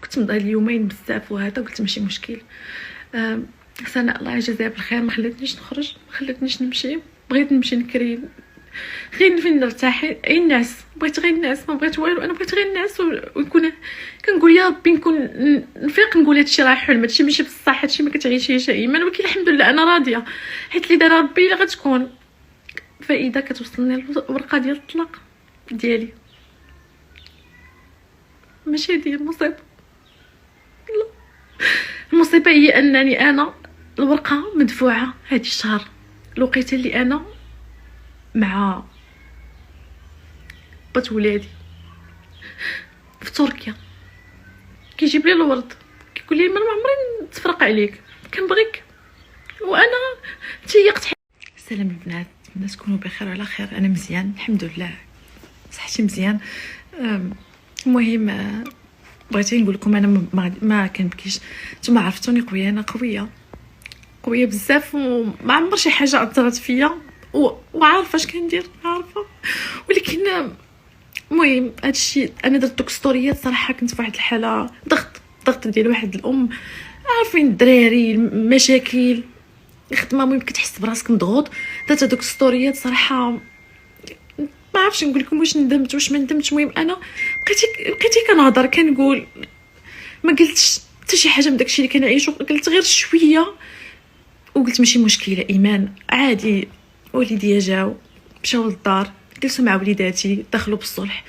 كنت مضى اليومين بزاف وهذا، قلت ماشي مشكل. سناء الله يجازيها بالخير ما خلاتنيش نخرج، ما خلاتنيش نمشي، بغيت نمشي نكري غير فين نرتاح. اي الناس، بغيت غير الناس، ما بغيت والو، انا بغيت غير الناس. ويكون كنقول يا ربي نكون نفيق نقول هادشي راه حلم، هادشي ماشي بصح، هادشي ما كتعيشيش ايمان، ولكن الحمد لله انا راضيه، حيت اللي دار ربي الا غتكون فائده كتوصلني الورقه ديال الطلاق ديالي، ماشي ديال المصيبه. لا، المصيبه هي انني انا الورقه مدفوعه هذا الشهر، الوقيته اللي انا مع بات ولادي في تركيا، كيجيب لي الورد كيقول لي ما عمري نتفرق عليك، كنبغيك وانا تيقت. سلام البنات، الناس تكونوا بخير وعلى خير. انا مزيان الحمد لله، صحتي مزيان. المهم بغيت نقول لكم انا ما كنبكيش، نتوما عرفتوني قويه، انا قويه بزاف، وما عمر شي حاجه اثرت فيا، وعارفه اش كندير، عارفه. ولكن المهم هادشي انا درت دوك ستوريات صراحه، كنت في واحد الحاله ضغط ديال واحد الام، عارفين الدراري المشاكل الخدمه، المهم كتحس براسك مضغوط. درت هادوك ستوريات صراحه، ما عرفتش نقول لكم واش ندمت واش ما ندمتش. المهم انا بقيتي كنهضر كنقول، ما قلتش حتى شي حاجه من داكشي اللي كنعيشو، قلت غير شويه وقلت ماشي مشكله ايمان عادي. وليديا جاو مشاو للدار، جلسوا مع وليداتي، دخلوا بالصلح،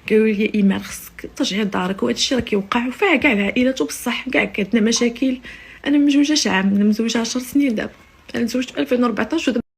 قالوا لي ايمان خصك ترجعي لدارك، وهذا الشيء راه كيوقع وفيها كاع العائلات، وبصح كاع عندنا مشاكل. انا مزوجه عام، مزوجه 10 سنين دابا، انا تزوجت 2014 ودابا